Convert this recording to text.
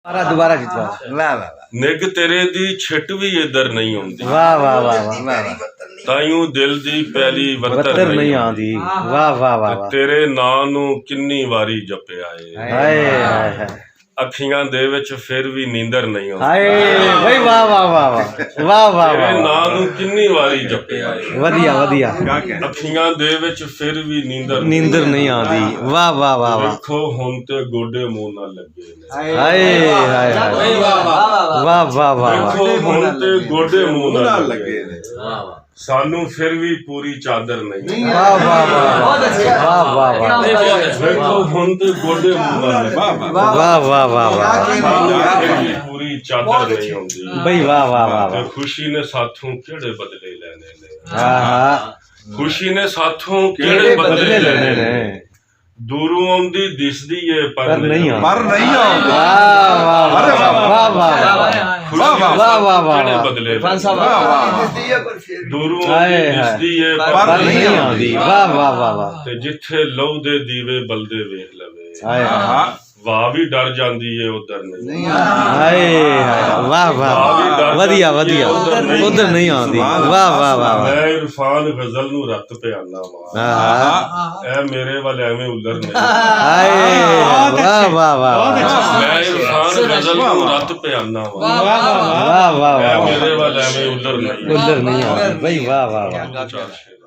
दोबारा जितवा वाह वाह ਨਿੱਘ ਤੇਰੇ ਦੀ ਛਿੱਟ ਵੀ ਇੱਧਰ ਨਹੀਂ ਆਉਂਦੀ वाह वाह वाह वाह वाह ਤਾਈਓ ਦਿਲ ਦੀ ਪੈਲੀ बत्तर ਵਤਰ नहीं आती वाह वाह वाह वाह ਤੇਰੇ ਨਾਂ ਨੂੰ ਕਿੰਨੀ ਵਾਰੀ ਜਪਿਆ ਏ हाय हाय हाय ਅੱਖੀਆਂ ਦੇ ਵਿੱਚ ਫਿਰ ਵੀ ਨੀਂਦਰ ਨਹੀਂ ਆਉਂਦੀ हाय भाई वाह वाह वाह वाह वाह वाह ਤੇਰੇ वाह ਨਾਂ ਨੂੰ ਕਿੰਨੀ ਵਾਰੀ ਜਪਿਆ ਏ वधिया वधिया ਅੱਖੀਆਂ ਦੇ ਵਿੱਚ ਫਿਰ ਵੀ ਨੀਂਦਰ नींदर नहीं आती वाह वाह वाह वाह ਵੇਖੋ ਹੁਣ ਤੇ ਗੋਡੇ ਮੂੰਹ ਨਾਲ ਲੱਗੇ ਨੇ हाय हाय हाय वाह वाह वाह ਵੇਖੋ ਹੁਣ ਤੇ ਗੋਡੇ ਮੂੰਹ ਨਾਲ ਲੱਗੇ ਨੇ वाह ਸਾਨੂੰ ਫਿਰ ਵੀ ਪੂਰੀ ਚਾਦਰ ਨਹੀਂ वाह वाह वाह वाह वाह ਵੇਖੋ ਹੁਣ ਤੇ ਗੋਡੇ ਮੂੰਹ ਨਾਲ ਲੱਗੇ वाह वाह वाह वाह ਸਾਨੂੰ ਫਿਰ ਵੀ ਪੂਰੀ ਚਾਦਰ ਨਹੀਂ ਆਉਂਦੀ भाई वाह वाह वाह ਤੇ वाह ਖੁਸ਼ੀ ਨੇ ਸਾਥੋਂ ਕਿਹੜੇ ਬਦਲੇ ਲੈਣੇ ਨੇ हाँ हाँ ਖੁਸ਼ੀ ਨੇ ਸਾਥੋਂ ਕਿਹੜੇ ਬਦਲੇ बदले ਲੈਣੇ लेने ਨੇ ने ਦੂਰੋਂ ਆਉਂਦੀ ਦਿਸਦੀ ਏ ਪਰ पर नहीं ਨਹੀਂ आती पर नहीं होगा वाह वाह वाह वाह वाह ਖੁਸ਼ੀ वाह वाह वाह ਕਿਹੜੇ वाह ਬਦਲੇ ਲੈਣੇ वाह वाह ਦੂਰੋਂ ਹਾਏ ਆਉਂਦੀ ਹਾਏ। ਦਿਸਦੀ ਏ पर ਪਰ नहीं आती वाह वाह वाह वाह ਤੇ ਜਿੱਥੇ ਲਹੂ ਦੇ ਦੀਵੇ ਬਲਦੇ ਵੇਖ ਲਵੇ हाय हाँ ਵਾਹ ਵੀ ਡਰ ਜਾਂਦੀ ਏ ਉਧਰ ਨਹੀਂ हाय हाय वाह वाह वधिया वधिया उधर नहीं आती वाह वाह वाह ਮੈਂ ਇਰਫਾਨ ਗਜ਼ਲ ਨੂੰ ਰੱਤ ਪਿਆਨਾ ਵਾ वाह ਇਹ ਮੇਰੇ ਵੱਲ ਐਵੇਂ ਉਲਰ ਨਹੀਂ हाय वाह वाह वाह ਮੈਂ ਇਰਫਾਨ ਗਜ਼ਲ ਨੂੰ ਰੱਤ ਪਿਆਨਾ ਵਾ वाह वाह ਇਹ वाह ਮੇਰੇ ਵੱਲ ਐਵੇਂ ਉਲਰ ਨਹੀਂ उधर नहीं आती भाई वाह वाह वाह ਚਾਰ ਸ਼ੇਰ।